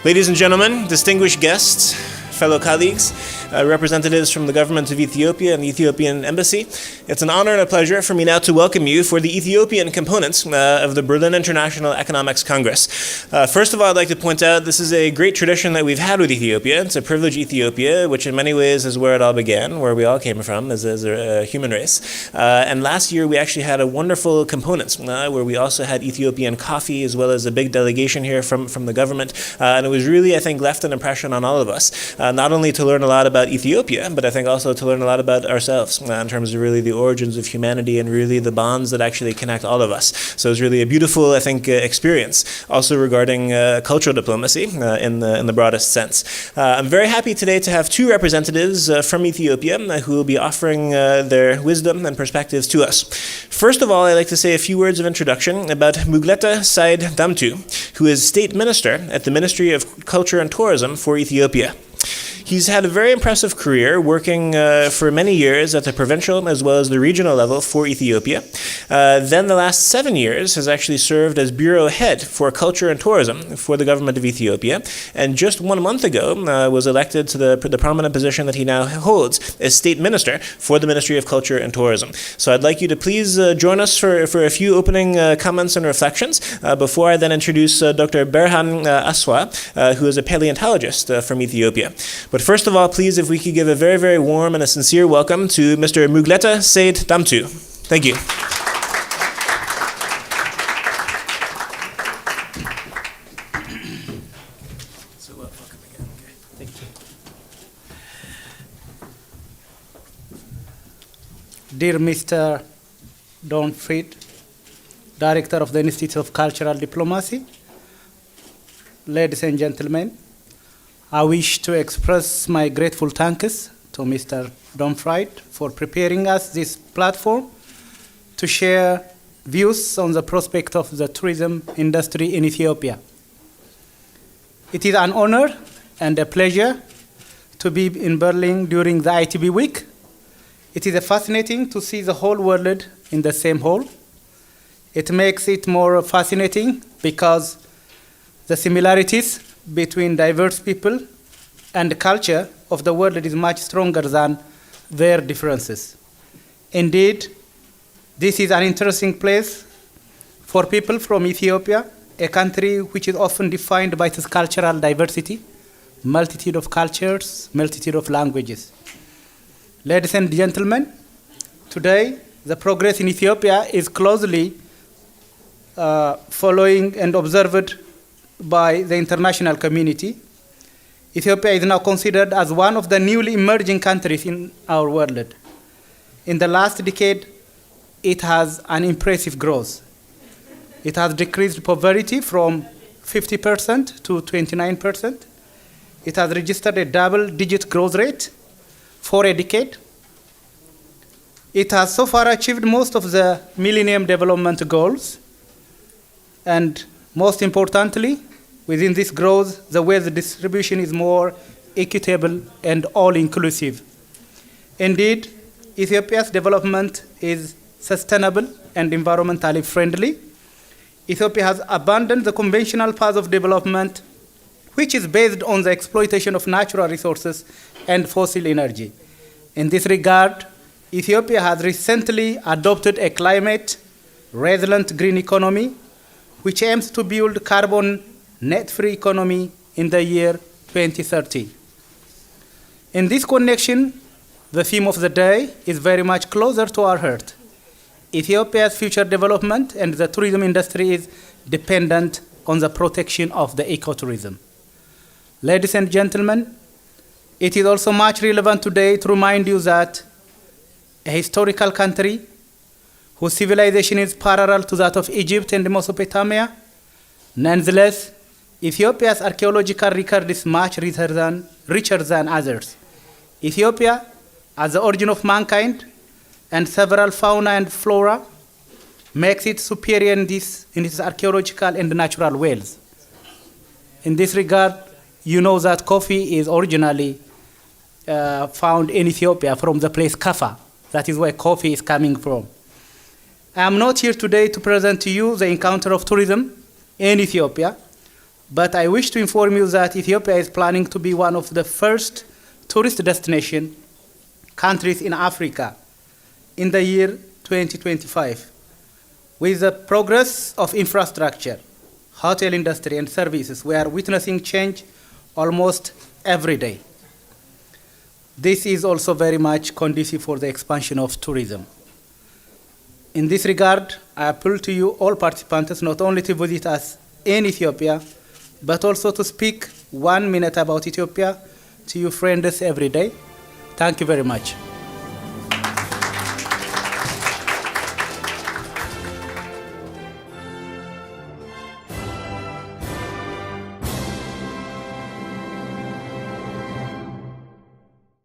Ladies and gentlemen, distinguished guests, fellow colleagues, representatives from the government of Ethiopia and the Ethiopian embassy, it's an honor and a pleasure for me now to welcome you for the Ethiopian components of the Berlin International Economics Congress. First of all, I'd like to point out this is a great tradition that we've had with Ethiopia. It's a privileged Ethiopia, which in many ways is where it all began, where we all came from as a human race. And last year we actually had a wonderful components where we also had Ethiopian coffee as well as a big delegation here from the government. And it was really, I think, left an impression on all of us, not only to learn a lot about Ethiopia, but I think also to learn a lot about ourselves in terms of really the origins of humanity and really the bonds that actually connect all of us. So it's really a beautiful, I think, experience. Also regarding cultural diplomacy in the broadest sense. I'm very happy today to have two representatives from Ethiopia who will be offering their wisdom and perspectives to us. First of all, I'd like to say a few words of introduction about Mulugeta Seid Damtew, who is State Minister at the Ministry of Culture and Tourism for Ethiopia. He's had a very impressive career working for many years at the provincial as well as the regional level for Ethiopia. Then the last 7 years has actually served as bureau head for culture and tourism for the government of Ethiopia. And just 1 month ago was elected to the prominent position that he now holds as state minister for the Ministry of Culture and Tourism. So I'd like you to please join us for a few opening comments and reflections before I then introduce Dr. Berhan Aswa, who is a paleontologist from Ethiopia. But first of all, please, if we could give a very, very warm and a sincere welcome to Mr. Mulugeta Seid Damtew. Thank you. Welcome again. Okay. Thank you. Dear Mr. Don Fried, Director of the Institute of Cultural Diplomacy, ladies and gentlemen, I wish to express my grateful thanks to Mr. Don Fried for preparing us this platform to share views on the prospect of the tourism industry in Ethiopia. It is an honor and a pleasure to be in Berlin during the ITB week. It is fascinating to see the whole world in the same hall. It makes it more fascinating because the similarities between diverse people and the culture of the world is much stronger than their differences. Indeed, this is an interesting place for people from Ethiopia, a country which is often defined by its cultural diversity, multitude of cultures, multitude of languages. Ladies and gentlemen, today the progress in Ethiopia is closely following and observed by the international community. Ethiopia is now considered as one of the newly emerging countries in our world. In the last decade, it has an impressive growth. It has decreased poverty from 50% to 29%. It has registered a double-digit growth rate for a decade. It has so far achieved most of the Millennium Development Goals. And most importantly, within this growth, the wealth distribution is more equitable and all-inclusive. Indeed, Ethiopia's development is sustainable and environmentally friendly. Ethiopia has abandoned the conventional path of development, which is based on the exploitation of natural resources and fossil energy. In this regard, Ethiopia has recently adopted a climate-resilient green economy, which aims to build carbon net-free economy in the year 2030. In this connection, the theme of the day is very much closer to our heart. Ethiopia's future development and the tourism industry is dependent on the protection of the ecotourism. Ladies and gentlemen, it is also much relevant today to remind you that a historical country whose civilization is parallel to that of Egypt and Mesopotamia, nonetheless, Ethiopia's archaeological record is much richer than others. Ethiopia, as the origin of mankind and several fauna and flora, makes it superior in its archaeological and natural wealth. In this regard, you know that coffee is originally found in Ethiopia from the place Kaffa. That is where coffee is coming from. I am not here today to present to you the encounter of tourism in Ethiopia, But I wish to inform you that Ethiopia is planning to be one of the first tourist destination countries in Africa in the year 2025. With the progress of infrastructure, hotel industry and services, we are witnessing change almost every day. This is also very much conducive for the expansion of tourism. In this regard, I appeal to you, all participants, not only to visit us in Ethiopia, but also to speak 1 minute about Ethiopia to your friends every day. Thank you very much.